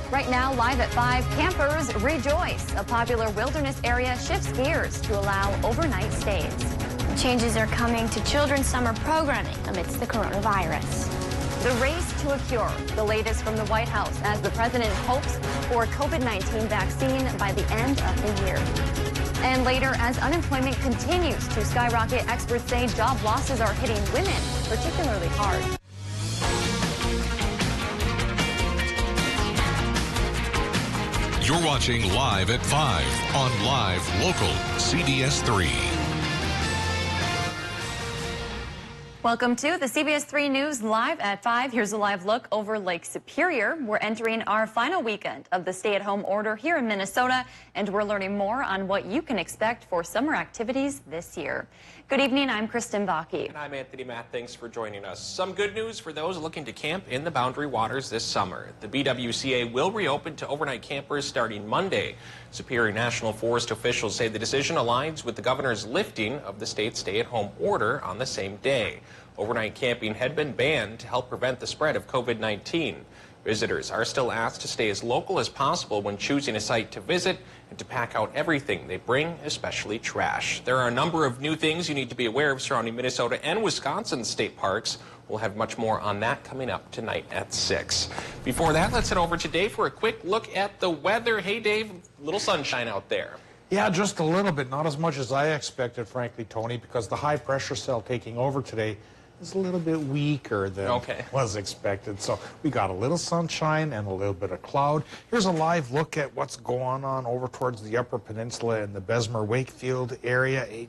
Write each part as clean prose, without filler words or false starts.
Right now, live at 5, campers rejoice. A popular wilderness area shifts gears to allow overnight stays. Changes are coming to children's summer programming amidst the coronavirus. The race to a cure, the latest from the White House as the president hopes for a COVID-19 vaccine by the end of the year. And later, as unemployment continues to skyrocket, experts say job losses are hitting women particularly hard. You're watching Live at 5 on Live Local CBS3. Welcome to the CBS3 News Live at 5. Here's a live look over Lake Superior. We're entering our final weekend of the stay-at-home order here in Minnesota, and we're learning more on what you can expect for summer activities this year. Good evening, I'm Kristen Baki. And I'm Anthony Matt. Thanks for joining us. Some good news for those looking to camp in the Boundary Waters this summer. The BWCA will reopen to overnight campers starting Monday. Superior National Forest officials say the decision aligns with the governor's lifting of the state's stay-at-home order on the same day. Overnight camping had been banned to help prevent the spread of COVID-19. Visitors are still asked to stay as local as possible when choosing a site to visit and to pack out everything they bring, especially trash. There are a number of new things you need to be aware of surrounding Minnesota and Wisconsin state parks. We'll have much more on that coming up tonight at 6. Before that, let's head over to Dave for a quick look at the weather. Hey, Dave, little sunshine out there. Yeah, just a little bit. Not as much as I expected, frankly, Tony, because the high pressure cell taking over today is a little bit weaker than was expected. So we got a little sunshine and a little bit of cloud. Here's a live look at what's going on over towards the Upper Peninsula in the Bessemer-Wakefield area,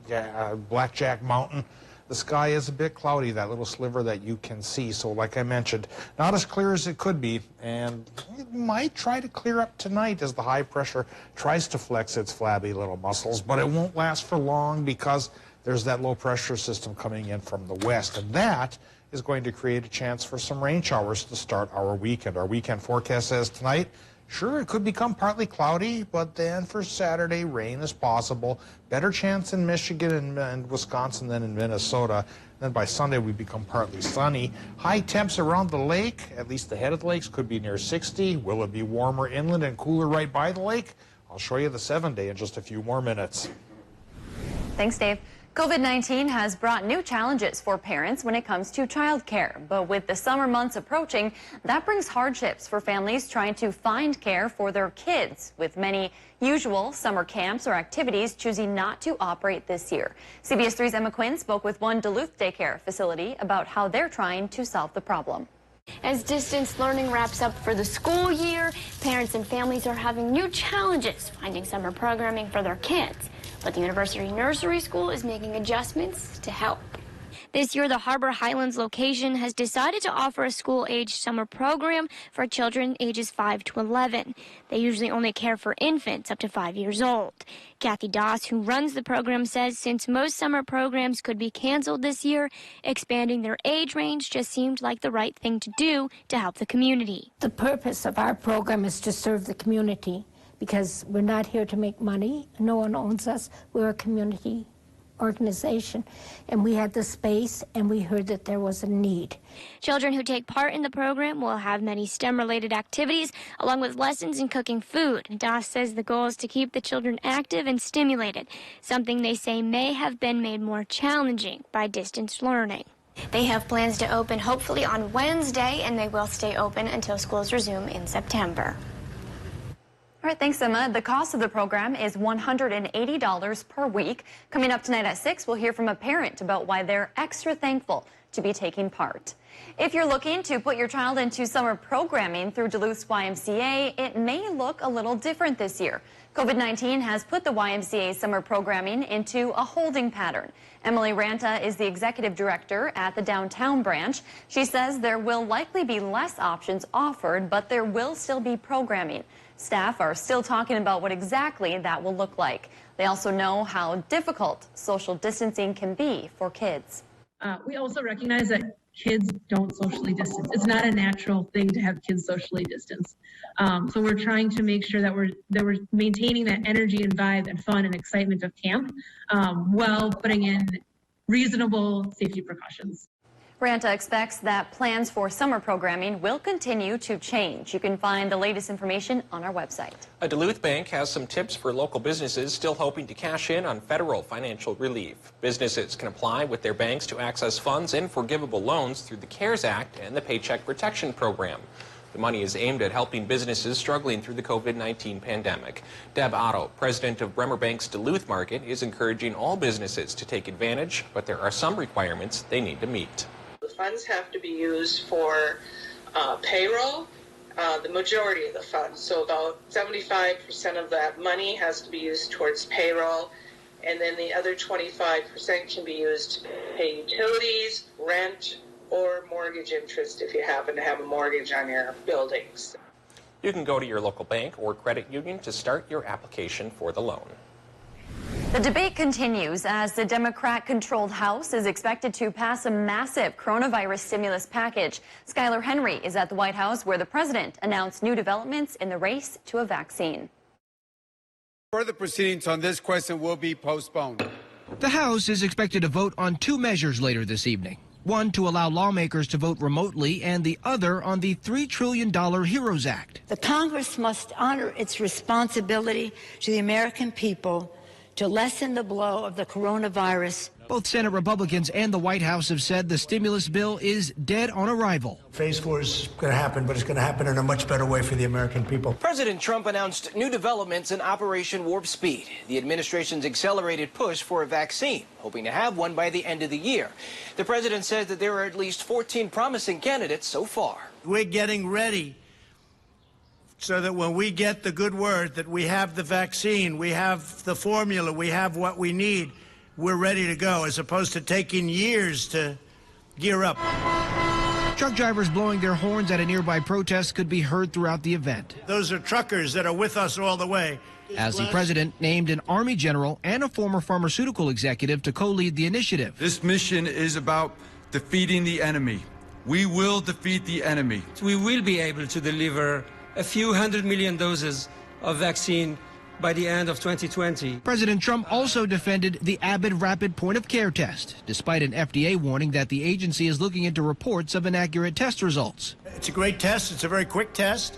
Blackjack Mountain. The sky is a bit cloudy, that little sliver that you can see. So like I mentioned, not as clear as it could be, and it might try to clear up tonight as the high pressure tries to flex its flabby little muscles, but it won't last for long because there's that low pressure system coming in from the west, and that is going to create a chance for some rain showers to start our weekend. Our weekend forecast says tonight, sure, it could become partly cloudy, but then for Saturday, rain is possible. Better chance in Michigan and Wisconsin than in Minnesota. Then by Sunday, we become partly sunny. High temps around the lake, at least the head of the lakes, could be near 60. Will it be warmer inland and cooler right by the lake? I'll show you the 7-day in just a few more minutes. Thanks, Dave. COVID-19 has brought new challenges for parents when it comes to childcare. But with the summer months approaching, that brings hardships for families trying to find care for their kids, with many usual summer camps or activities choosing not to operate this year. CBS 3's Emma Quinn spoke with one Duluth daycare facility about how they're trying to solve the problem. As distance learning wraps up for the school year, parents and families are having new challenges finding summer programming for their kids. But the University Nursery School is making adjustments to help. This year, the Harbor Highlands location has decided to offer a school-age summer program for children ages 5 to 11. They usually only care for infants up to 5 years old. Kathy Doss, who runs the program, says since most summer programs could be canceled this year, expanding their age range just seemed like the right thing to do to help the community. The purpose of our program is to serve the community, because we're not here to make money. No one owns us. We're a community organization, and we had the space, and we heard that there was a need. Children who take part in the program will have many STEM-related activities, along with lessons in cooking food. Doss says the goal is to keep the children active and stimulated, something they say may have been made more challenging by distance learning. They have plans to open hopefully on Wednesday, and they will stay open until schools resume in September. All right, thanks, Emma. The cost of the program is $180 per week. Coming up tonight at 6, we'll hear from a parent about why they're extra thankful to be taking part. If you're looking to put your child into summer programming through Duluth's YMCA, it may look a little different this year. COVID-19 has put the YMCA summer programming into a holding pattern. Emily Ranta is the executive director at the downtown branch. She says there will likely be less options offered, but there will still be programming. Staff are still talking about what exactly that will look like. They also know how difficult social distancing can be for kids. We also recognize that kids don't socially distance. It's not a natural thing to have kids socially distance. So we're trying to make sure that we're maintaining that energy and vibe and fun and excitement of camp while putting in reasonable safety precautions. Brianta expects that plans for summer programming will continue to change. You can find the latest information on our website. A Duluth bank has some tips for local businesses still hoping to cash in on federal financial relief. Businesses can apply with their banks to access funds and forgivable loans through the CARES Act and the Paycheck Protection Program. The money is aimed at helping businesses struggling through the COVID-19 pandemic. Deb Otto, president of Bremer Bank's Duluth market, is encouraging all businesses to take advantage, but there are some requirements they need to meet. The funds have to be used for payroll, the majority of the funds. So about 75% of that money has to be used towards payroll, and then the other 25% can be used to pay utilities, rent, or mortgage interest if you happen to have a mortgage on your buildings. You can go to your local bank or credit union to start your application for the loan. The debate continues as the Democrat-controlled House is expected to pass a massive coronavirus stimulus package. Skylar Henry is at the White House where the president announced new developments in the race to a vaccine. Further proceedings on this question will be postponed. The House is expected to vote on two measures later this evening. One to allow lawmakers to vote remotely and the other on the $3 trillion HEROES Act. The Congress must honor its responsibility to the American people to lessen the blow of the coronavirus. Both Senate Republicans and the White House have said the stimulus bill is dead on arrival. Phase 4 is going to happen, but it's going to happen in a much better way for the American people. President Trump announced new developments in Operation Warp Speed, the administration's accelerated push for a vaccine, hoping to have one by the end of the year. The president says that there are at least 14 promising candidates so far. We're getting ready so that when we get the good word that we have the vaccine, we have the formula, we have what we need, we're ready to go, as opposed to taking years to gear up. Truck drivers blowing their horns at a nearby protest could be heard throughout the event. Those are truckers that are with us all the way. As the president named an Army general and a former pharmaceutical executive to co-lead the initiative. This mission is about defeating the enemy. We will defeat the enemy. We will be able to deliver a few 100 million doses of vaccine by the end of 2020. President Trump also defended the Abbott rapid point-of-care test, despite an FDA warning that the agency is looking into reports of inaccurate test results. It's a great test. It's a very quick test,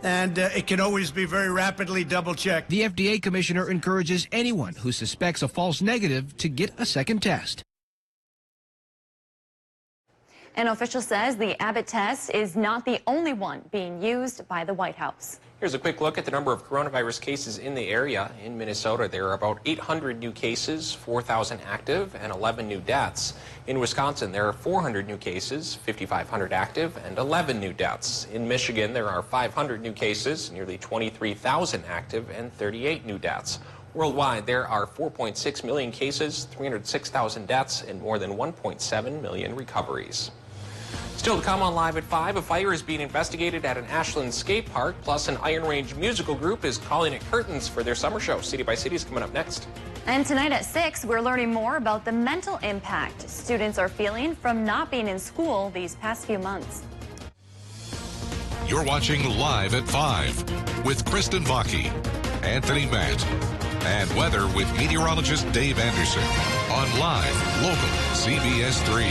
and it can always be very rapidly double-checked. The FDA commissioner encourages anyone who suspects a false negative to get a second test. An official says the Abbott test is not the only one being used by the White House. Here's a quick look at the number of coronavirus cases in the area. In Minnesota, there are about 800 new cases, 4,000 active, and 11 new deaths. In Wisconsin, there are 400 new cases, 5,500 active, and 11 new deaths. In Michigan, there are 500 new cases, nearly 23,000 active, and 38 new deaths. Worldwide, there are 4.6 million cases, 306,000 deaths, and more than 1.7 million recoveries. Still to come on Live at 5, a fire is being investigated at an Ashland skate park, plus an Iron Range musical group is calling it curtains for their summer show. City by City is coming up next. And tonight at 6, we're learning more about the mental impact students are feeling from not being in school these past few months. You're watching Live at 5 with Kristen Vaki, Anthony Matt, and weather with meteorologist Dave Anderson on Live Local CBS3.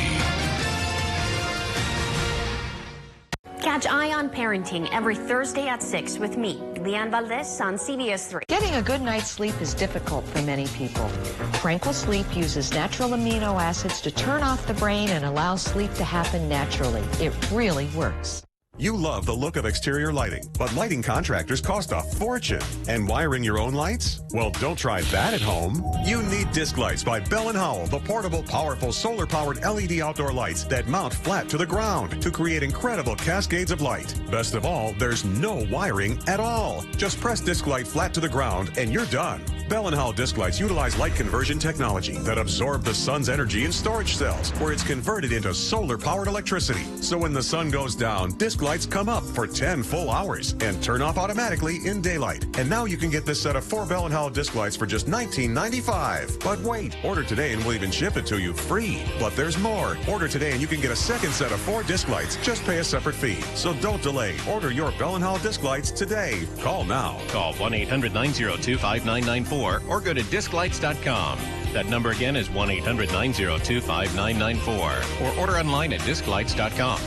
Catch Eye on Parenting every Thursday at 6 with me, Leanne Valdez, on CBS3. Getting a good night's sleep is difficult for many people. Tranquil Sleep uses natural amino acids to turn off the brain and allow sleep to happen naturally. It really works. You love the look of exterior lighting, but lighting contractors cost a fortune. And wiring your own lights? Well, don't try that at home. You need Disc Lights by Bell & Howell, the portable, powerful, solar-powered LED outdoor lights that mount flat to the ground to create incredible cascades of light. Best of all, there's no wiring at all. Just press Disc Light flat to the ground and you're done. Bell & Howell Disc Lights utilize light conversion technology that absorb the sun's energy in storage cells, where it's converted into solar-powered electricity. So when the sun goes down, Disc Lights come up for 10 full hours and turn off automatically in daylight. And now you can get this set of 4 Bell & Howell Disc Lights for just $19.95. But wait, order today and we'll even ship it to you free. But there's more. Order today and you can get a second set of 4 Disc Lights. Just pay a separate fee. So don't delay. Order your Bell & Howell Disc Lights today. Call now. Call 1-800-902-5994 5994 or go to disclights.com. That number again is 1-800-902-5994 or order online at disclights.com.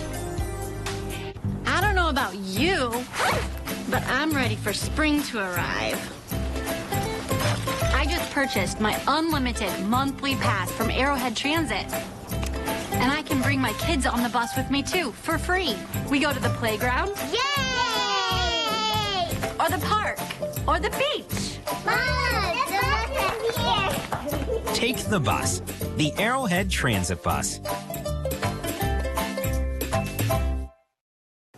I don't know about you, but I'm ready for spring to arrive. I just purchased my unlimited monthly pass from Arrowhead Transit. And I can bring my kids on the bus with me too, for free. We go to the playground. Yay! Or the park. Or the beach. Mom, the bus is here. Take the bus. The Arrowhead Transit Bus.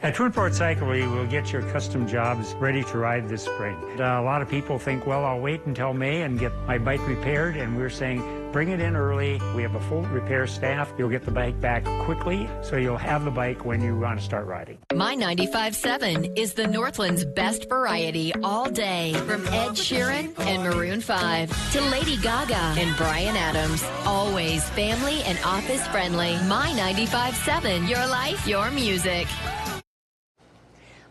At Twinport Cyclery, we'll get your custom jobs ready to ride this spring. A lot of people think, well, I'll wait until May and get my bike repaired, and we're saying, bring it in early. We have a full repair staff. You'll get the bike back quickly, so you'll have the bike when you want to start riding. My 95.7 is the Northland's best variety all day. From Ed Sheeran and Maroon 5 to Lady Gaga and Bryan Adams. Always family and office friendly. My 95.7, your life, your music.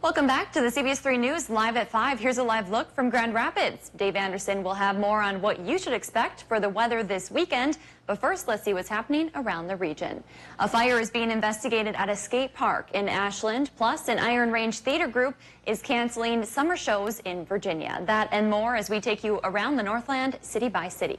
Welcome back to the CBS3 News Live at 5. Here's a live look from Grand Rapids. Dave Anderson will have more on what you should expect for the weather this weekend. But first, let's see what's happening around the region. A fire is being investigated at a skate park in Ashland. Plus, an Iron Range theater group is canceling summer shows in Virginia. That and more as we take you around the Northland, city by city.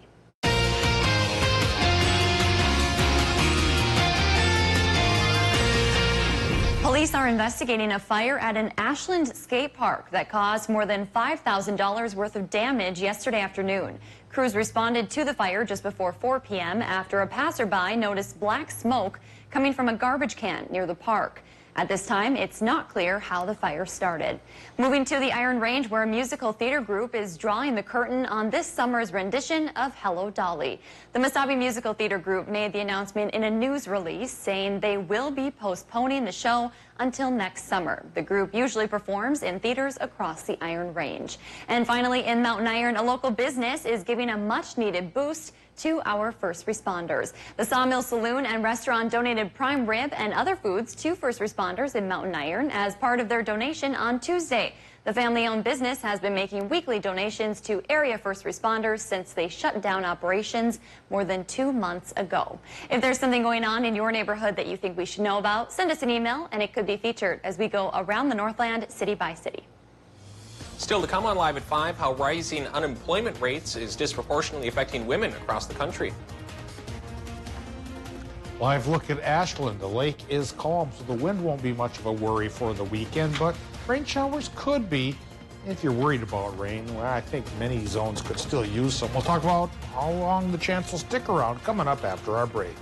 Police are investigating a fire at an Ashland skate park that caused more than $5,000 worth of damage yesterday afternoon. Crews responded to the fire just before 4 p.m. after a passerby noticed black smoke coming from a garbage can near the park. At this time, it's not clear how the fire started. Moving to the Iron Range, where a musical theater group is drawing the curtain on this summer's rendition of Hello, Dolly. The Mesabi Musical Theater Group made the announcement in a news release saying they will be postponing the show until next summer. The group usually performs in theaters across the Iron Range. And finally, in Mountain Iron, a local business is giving a much-needed boost to our first responders. The Sawmill Saloon and Restaurant donated prime rib and other foods to first responders in Mountain Iron as part of their donation on Tuesday. The family-owned business has been making weekly donations to area first responders since they shut down operations more than 2 months ago. If there's something going on in your neighborhood that you think we should know about, send us an email and it could be featured as we go around the Northland city by city. Still to come on Live at 5, how rising unemployment rates is disproportionately affecting women across the country. Live look at Ashland. The lake is calm, so the wind won't be much of a worry for the weekend, but rain showers could be. If you're worried about rain, well, I think many zones could still use some. We'll talk about how long the chance will stick around coming up after our break.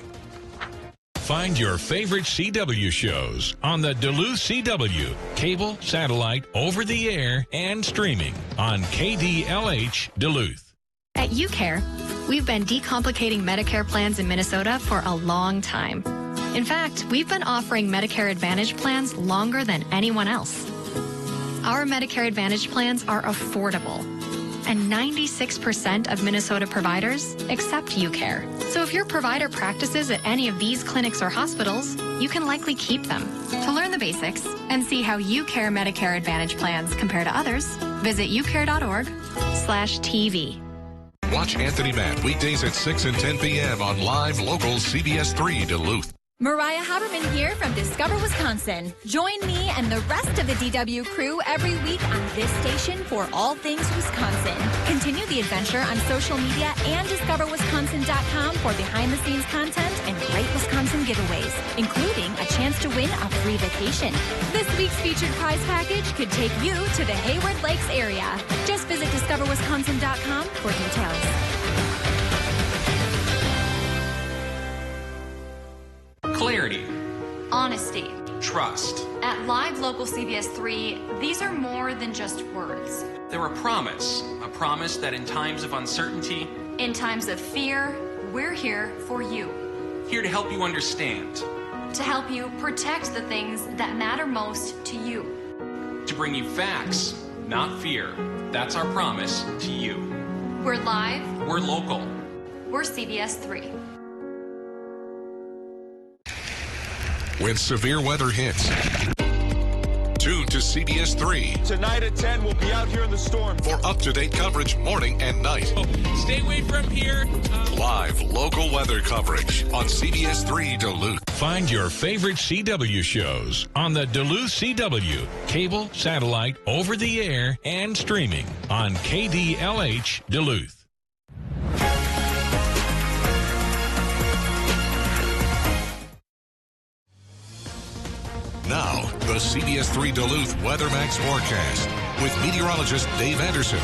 Find your favorite CW shows on the Duluth CW, cable, satellite, over the air, and streaming on KDLH Duluth. At UCare, we've been decomplicating Medicare plans in Minnesota for a long time. In fact, we've been offering Medicare Advantage plans longer than anyone else. Our Medicare Advantage plans are affordable, and 96% of Minnesota providers accept UCare. So if your provider practices at any of these clinics or hospitals, you can likely keep them. To learn the basics and see how UCare Medicare Advantage plans compare to others, visit ucare.org/TV. Watch Anthony Matt weekdays at 6 and 10 p.m. on Live Local CBS3 Duluth. Mariah Haberman here from Discover Wisconsin. Join me and the rest of the DW crew every week on this station for all things Wisconsin. Continue the adventure on social media and discoverwisconsin.com for behind-the-scenes content and great Wisconsin giveaways, including a chance to win a free vacation. This week's featured prize package could take you to the Hayward Lakes area. Just visit discoverwisconsin.com for details. Clarity. Honesty. Trust. At Live Local CBS3, these are more than just words. They're a promise that in times of uncertainty, in times of fear, we're here for you. Here to help you understand. To help you protect the things that matter most to you. To bring you facts, not fear. That's our promise to you. We're live. We're local. We're CBS3. When severe weather hits, tune to to CBS3. Tonight at 10, we'll be out here in the storm. For up-to-date coverage morning and night. Stay away from here. Live local weather coverage on CBS3 Duluth. Find your favorite CW shows on the Duluth CW, cable, satellite, over-the-air, and streaming on KDLH Duluth. Now, the CBS3 Duluth WeatherMax forecast with meteorologist Dave Anderson.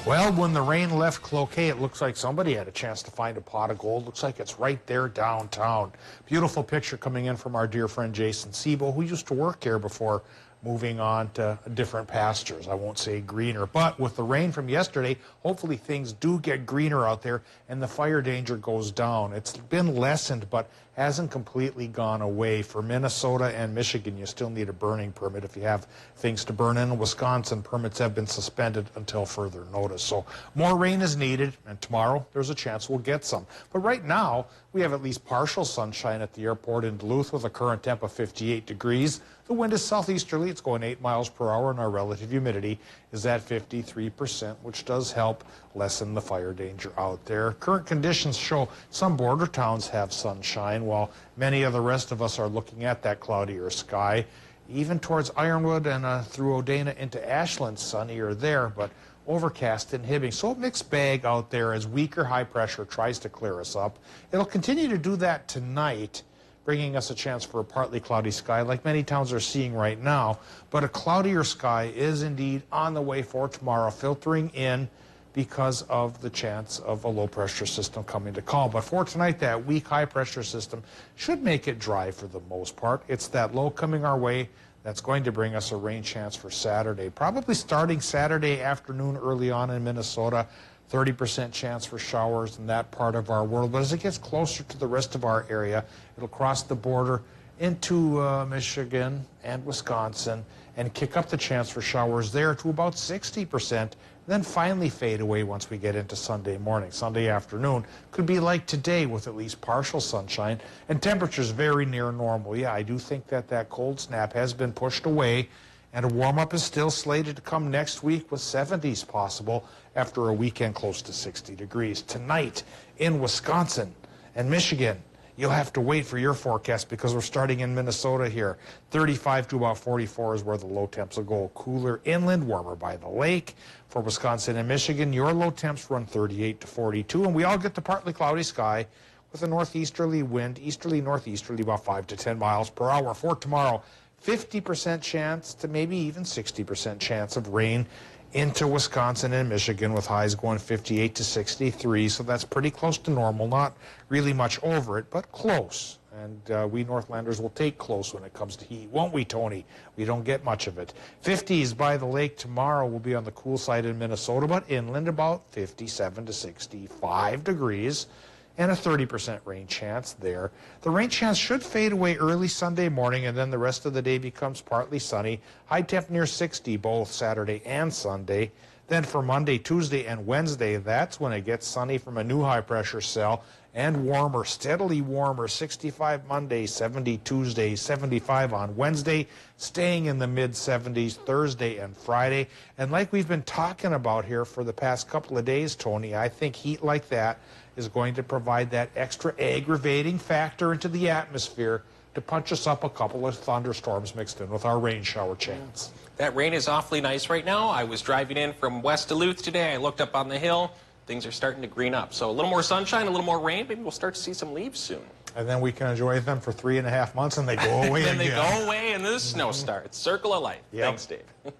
Well, when the rain left Cloquet, it looks like somebody had a chance to find a pot of gold. Looks like it's right there downtown. Beautiful picture coming in from our dear friend Jason Sebo, who used to work here before moving on to different pastures. I won't say greener, but with the rain from yesterday, hopefully things do get greener out there and the fire danger goes down. It's been lessened, but hasn't completely gone away. For Minnesota and Michigan, you still need a burning permit if you have things to burn. In Wisconsin, permits have been suspended until further notice. So more rain is needed, and tomorrow there's a chance we'll get some. But right now, we have at least partial sunshine at the airport in Duluth with a current temp of 58 degrees. The wind is southeasterly. It's going 8 miles per hour, and our relative humidity is at 53%, which does help lessen the fire danger out there. Current conditions show some border towns have sunshine, while many of the rest of us are looking at that cloudier sky. Even towards Ironwood and through Odana into Ashland, sunnier there, but overcast in Hibbing. So a mixed bag out there as weaker high pressure tries to clear us up. It'll continue to do that tonight, bringing us a chance for a partly cloudy sky like many towns are seeing right now. But a cloudier sky is indeed on the way for tomorrow, filtering in because of the chance of a low pressure system coming to call. But for tonight, that weak high pressure system should make it dry for the most part. It's that low coming our way that's going to bring us a rain chance for Saturday. Probably starting Saturday afternoon early on in Minnesota. 30% chance for showers in that part of our world. But as it gets closer to the rest of our area, it'll cross the border into Michigan and Wisconsin and kick up the chance for showers there to about 60%, then finally fade away once we get into Sunday morning. Sunday afternoon could be like today with at least partial sunshine and temperatures very near normal. Yeah, I do think that that cold snap has been pushed away, and a warm-up is still slated to come next week with 70s possible after a weekend close to 60 degrees. Tonight in Wisconsin and Michigan, you'll have to wait for your forecast because we're starting in Minnesota here. 35 to about 44 is where the low temps will go. Cooler inland, warmer by the lake. For Wisconsin and Michigan, your low temps run 38 to 42, and we all get the partly cloudy sky with a northeasterly wind, easterly, northeasterly, about 5 to 10 miles per hour. For tomorrow, 50% chance to maybe even 60% chance of rain into Wisconsin and Michigan with highs going 58 to 63. So that's pretty close to normal. Not really much over it, but close. And we Northlanders will take close when it comes to heat, won't we, Tony? We don't get much of it. 50s by the lake tomorrow will be on the cool side in Minnesota, but inland about 57 to 65 degrees. And a 30% rain chance there. The rain chance should fade away early Sunday morning, and then the rest of the day becomes partly sunny. High temp near 60 both Saturday and Sunday. Then for Monday, Tuesday, and Wednesday, that's when it gets sunny from a new high pressure cell and warmer, steadily warmer. 65 Monday, 70 Tuesday, 75 on Wednesday, staying in the mid-70s Thursday and Friday. And like we've been talking about here for the past couple of days, Tony, I think heat like that is going to provide that extra aggravating factor into the atmosphere to punch us up a couple of thunderstorms mixed in with our rain shower chance. That rain is awfully nice right now. I was driving in from West Duluth today. I looked up on the hill. Things are starting to green up. So a little more sunshine, a little more rain. Maybe we'll start to see some leaves soon. And then we can enjoy them for 3.5 months and they go away and then again. They go away and the snow starts. Circle of life. Yep. Thanks, Dave.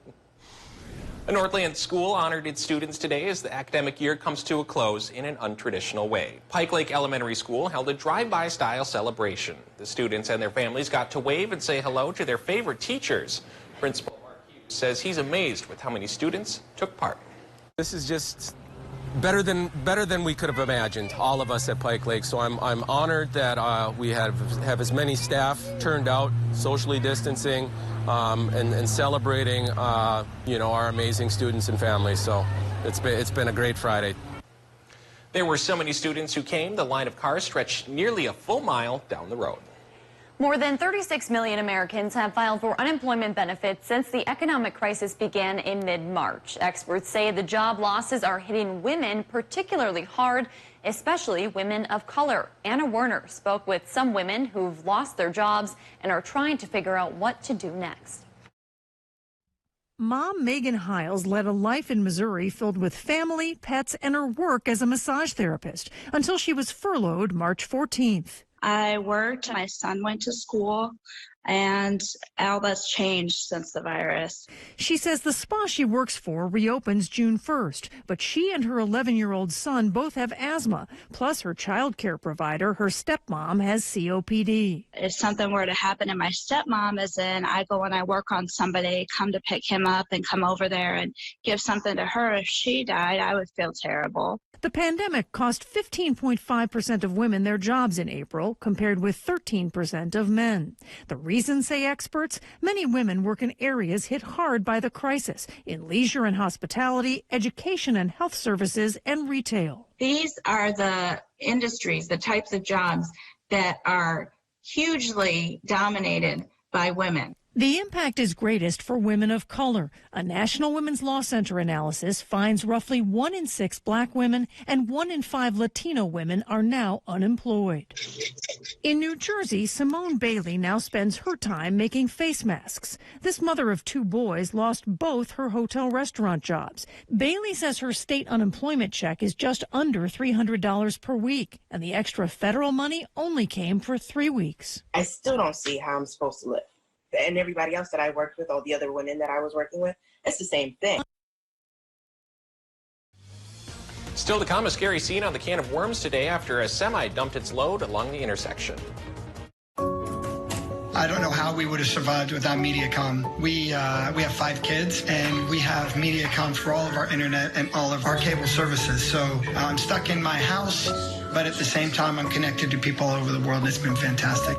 A Northland school honored its students today as the academic year comes to a close in an untraditional way. Pike Lake Elementary School held a drive-by style celebration. The students and their families got to wave and say hello to their favorite teachers. Principal Mark Hughes says he's amazed with how many students took part. This is just better than we could have imagined, all of us at Pike Lake. So I'm honored that we have as many staff turned out, socially distancing, and celebrating our amazing students and families. So it's been a great Friday. There were so many students who came, the line of cars stretched nearly a full mile down the road. More than 36 million Americans have filed for unemployment benefits since the economic crisis began in mid-March. Experts say the job losses are hitting women particularly hard, especially women of color. Anna Werner spoke with some women who've lost their jobs and are trying to figure out what to do next. Mom Megan Hiles led a life in Missouri filled with family, pets, and her work as a massage therapist until she was furloughed March 14th. I worked, my son went to school, and all that's changed since the virus. She says the spa she works for reopens June 1st, but she and her 11-year-old son both have asthma. Plus, her child care provider, her stepmom, has COPD. If something were to happen to my stepmom, as in I go and I work on somebody, come to pick him up and come over there and give something to her, if she died, I would feel terrible. The pandemic cost 15.5% of women their jobs in April, compared with 13% of men. The reason, say experts, many women work in areas hit hard by the crisis, in leisure and hospitality, education and health services, and retail. These are the industries, the types of jobs that are hugely dominated by women. The impact is greatest for women of color. A National Women's Law Center analysis finds roughly 1 in 6 black women and 1 in 5 Latino women are now unemployed. In New Jersey, Simone Bailey now spends her time making face masks. This mother of 2 boys lost both her hotel restaurant jobs. Bailey says her state unemployment check is just under $300 per week, and the extra federal money only came for 3 weeks. I still don't see how I'm supposed to live. And everybody else that I worked with, all the other women that I was working with, it's the same thing. Still to come, a scary scene on the can of worms today after a semi dumped its load along the intersection. I don't know how we would have survived without Mediacom. We have 5 kids, and we have Mediacom for all of our internet and all of our cable services. So I'm stuck in my house, but at the same time, I'm connected to people all over the world. It's been fantastic.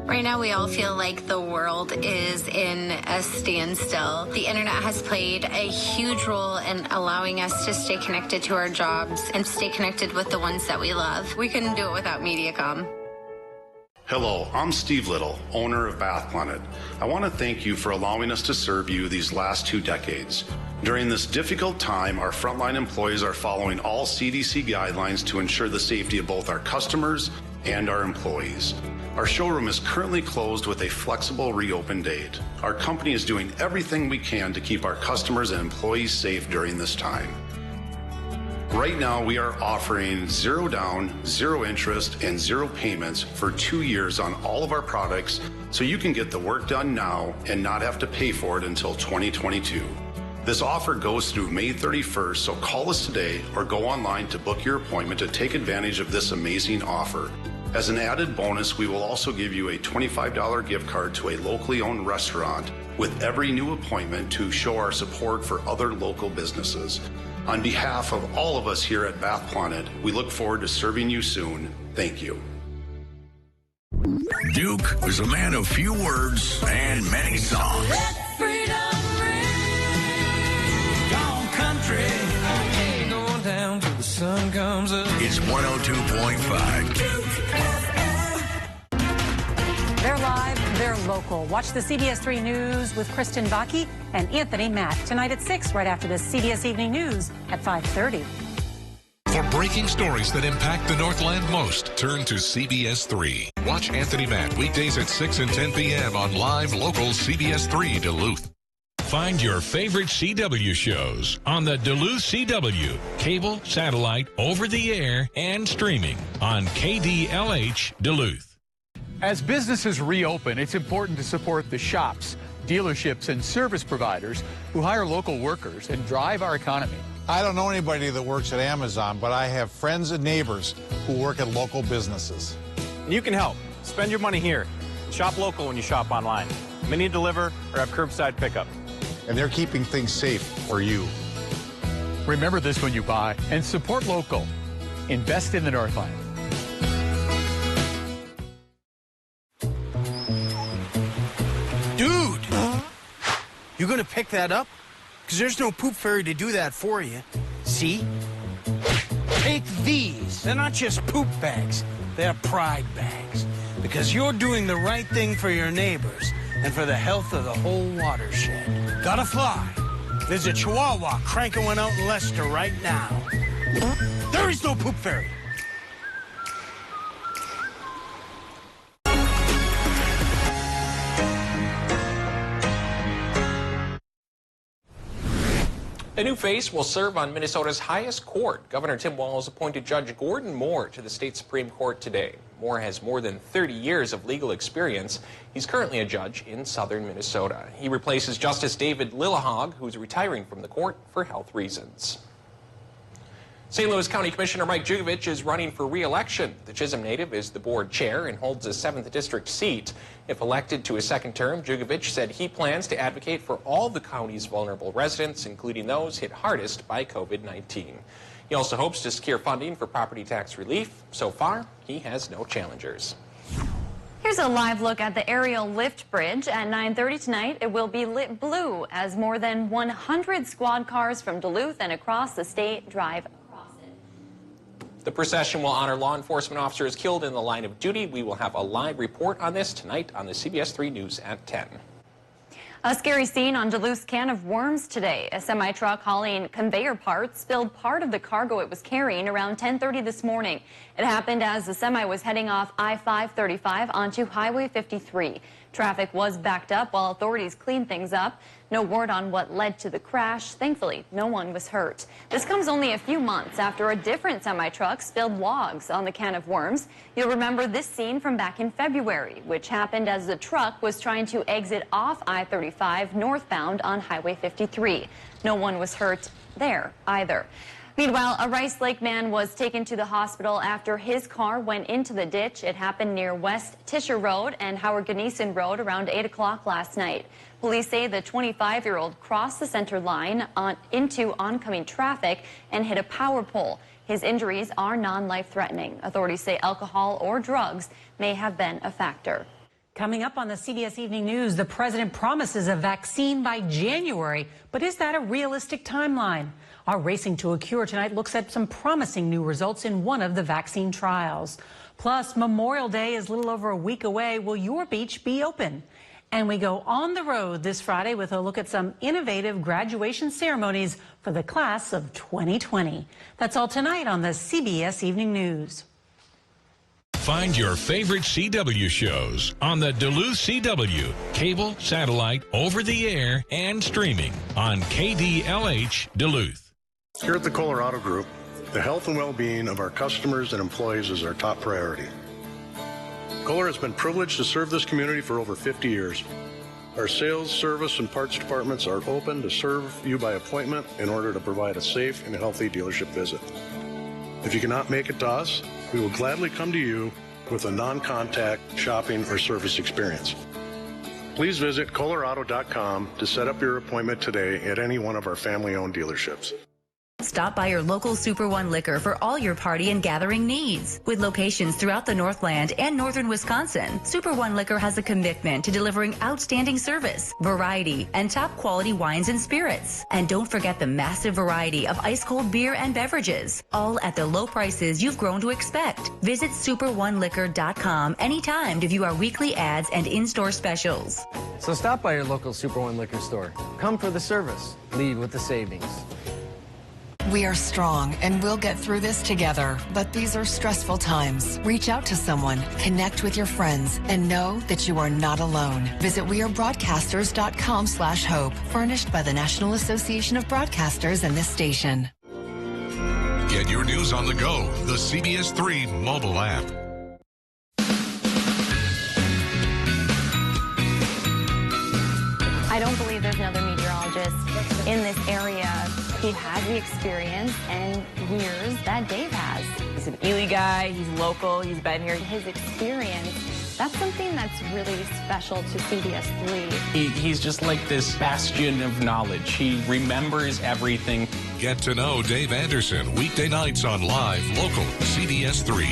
Right now, we all feel like the world is in a standstill. The internet has played a huge role in allowing us to stay connected to our jobs and stay connected with the ones that we love. We couldn't do it without Mediacom. Hello, I'm Steve Little, owner of Bath Planet. I want to thank you for allowing us to serve you these last 2 decades. During this difficult time, our frontline employees are following all CDC guidelines to ensure the safety of both our customers and our employees. Our showroom is currently closed with a flexible reopen date. Our company is doing everything we can to keep our customers and employees safe during this time. Right now, we are offering 0 down, 0 interest, and 0 payments for 2 years on all of our products, so you can get the work done now and not have to pay for it until 2022. This offer goes through May 31st, so call us today or go online to book your appointment to take advantage of this amazing offer. As an added bonus, we will also give you a $25 gift card to a locally owned restaurant with every new appointment to show our support for other local businesses. On behalf of all of us here at Bath Planet, we look forward to serving you soon. Thank you. Duke was a man of few words and many songs. Let freedom ring. Gone country. Going down till the sun comes up. It's 102.5 Duke. They're live, they're local. Watch the CBS3 News with Kristen Baki and Anthony Matt tonight at 6, right after the CBS Evening News at 5:30. For breaking stories that impact the Northland most, turn to CBS3. Watch Anthony Matt weekdays at 6 and 10 p.m. on live local CBS3 Duluth. Find your favorite CW shows on the Duluth CW, cable, satellite, over the air, and streaming on KDLH Duluth. As businesses reopen, it's important to support the shops, dealerships, and service providers who hire local workers and drive our economy. I don't know anybody that works at Amazon, but I have friends and neighbors who work at local businesses. And you can help. Spend your money here. Shop local when you shop online. Mini deliver or have curbside pickup. And they're keeping things safe for you. Remember this when you buy and support local. Invest in the Northland. Dude, you gonna pick that up? Because there's no poop fairy to do that for you. See? Take these. They're not just poop bags. They're pride bags. because you're doing the right thing for your neighbors and for the health of the whole watershed. Gotta fly. Visit Chihuahua, cranking one out in Leicester right now. There is no poop fairy. A new face will serve on Minnesota's highest court. Governor Tim Walz appointed Judge Gordon Moore to the state Supreme Court today. Moore has more than 30 years of legal experience. He's currently a judge in southern Minnesota. He replaces Justice David Lillehog, who's retiring from the court for health reasons. St. Louis County Commissioner Mike Jugovich is running for re-election. The Chisholm native is the board chair and holds a 7th district seat. If elected to a second term, Jugovich said he plans to advocate for all the county's vulnerable residents, including those hit hardest by COVID-19. He also hopes to secure funding for property tax relief. So far, he has no challengers. Here's a live look at the aerial lift bridge. At 9:30 tonight, it will be lit blue as more than 100 squad cars from Duluth and across the state drive. The procession will honor law enforcement officers killed in the line of duty. We will have a live report on this tonight on the CBS3 News at 10. A scary scene on Duluth's Can of Worms today. A semi-truck hauling conveyor parts spilled part of the cargo it was carrying around 10:30 this morning. It happened as the semi was heading off I-535 onto Highway 53. Traffic was backed up while authorities cleaned things up. No word on what led to the crash. Thankfully, no one was hurt. This comes only a few months after a different semi-truck spilled logs on the Can of Worms. You'll remember this scene from back in February, which happened as the truck was trying to exit off I-35 northbound on Highway 53. No one was hurt there either. Meanwhile, a Rice Lake man was taken to the hospital after his car went into the ditch. It happened near West Tisher Road and Howard Ganeson Road around 8 o'clock last night. Police say the 25-year-old crossed the center line into oncoming traffic and hit a power pole. His injuries are non-life-threatening. Authorities say alcohol or drugs may have been a factor. Coming up on the CBS Evening News, the president promises a vaccine by January. But is that a realistic timeline? Our Racing to a Cure tonight looks at some promising new results in one of the vaccine trials. Plus, Memorial Day is a little over a week away. Will your beach be open? And we go on the road this Friday with a look at some innovative graduation ceremonies for the class of 2020. That's all tonight on the CBS Evening News. Find your favorite CW shows on the Duluth CW, cable, satellite, over-the-air, and streaming on KDLH Duluth. Here at the Colorado Group, the health and well-being of our customers and employees is our top priority. Kohler has been privileged to serve this community for over 50 years. Our sales, service, and parts departments are open to serve you by appointment in order to provide a safe and healthy dealership visit. If you cannot make it to us, we will gladly come to you with a non-contact shopping or service experience. Please visit Colorado.com to set up your appointment today at any one of our family-owned dealerships. Stop by your local Super One Liquor for all your party and gathering needs. With locations throughout the Northland and northern Wisconsin, Super One Liquor has a commitment to delivering outstanding service, variety, and top quality wines and spirits. And don't forget the massive variety of ice-cold beer and beverages, all at the low prices you've grown to expect. Visit SuperOneLiquor.com anytime to view our weekly ads and in-store specials. So stop by your local Super One Liquor store. Come for the service. Leave with the savings. We are strong and we'll get through this together, but these are stressful times. Reach out to someone, connect with your friends, and know that you are not alone. Visit wearebroadcasters.com/hope, furnished by the National Association of Broadcasters and this station. Get your news on the go, the CBS3 mobile app. I don't believe there's another meteorologist in this area who has the experience and years that Dave has. He's an Ely guy, he's local, he's been here. His experience, that's something that's really special to CBS3. He's just like this bastion of knowledge. He remembers everything. Get to know Dave Anderson weekday nights on Live Local CBS3.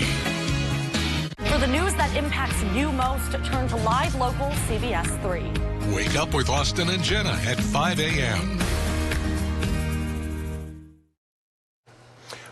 For the news that impacts you most, turn to Live Local CBS3. Wake up with Austin and Jenna at 5 a.m.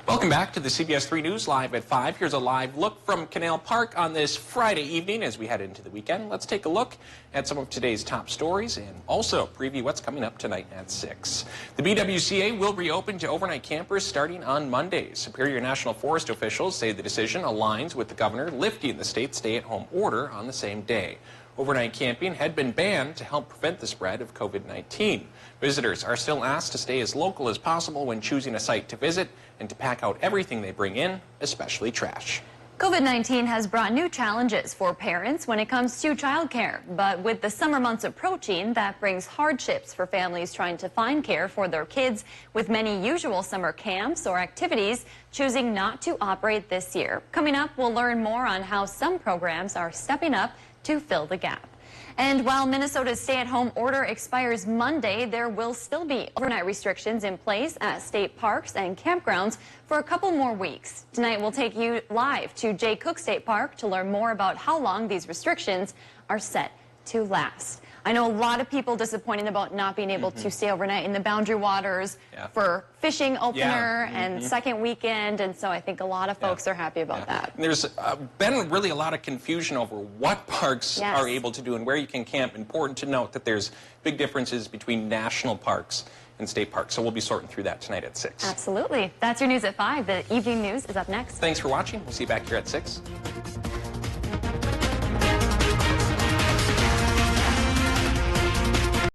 Welcome back to the CBS3 News Live at 5. Here's a live look from Canal Park on this Friday evening as we head into the weekend. Let's take a look at some of today's top stories and also preview what's coming up tonight at 6. The BWCA will reopen to overnight campers starting on Monday. Superior National Forest officials say the decision aligns with the governor lifting the state's stay-at-home order on the same day. Overnight camping had been banned to help prevent the spread of COVID-19. Visitors are still asked to stay as local as possible when choosing a site to visit and to pack out everything they bring in, especially trash. COVID-19 has brought new challenges for parents when it comes to childcare. But with the summer months approaching, that brings hardships for families trying to find care for their kids, with many usual summer camps or activities choosing not to operate this year. Coming up, we'll learn more on how some programs are stepping up to fill the gap. And while Minnesota's stay-at-home order expires Monday, there will still be overnight restrictions in place at state parks and campgrounds for a couple more weeks. Tonight, we'll take you live to Jay Cook State Park to learn more about how long these restrictions are set to last. I know a lot of people disappointed about not being able to stay overnight in the Boundary Waters for fishing opener and second weekend, and so I think a lot of folks are happy about that. There's been really a lot of confusion over what parks are able to do and where you can camp. Important to note that there's big differences between national parks and state parks, so we'll be sorting through that tonight at 6. Absolutely. That's your news at 5. The evening news is up next. Thanks for watching. We'll see you back here at 6.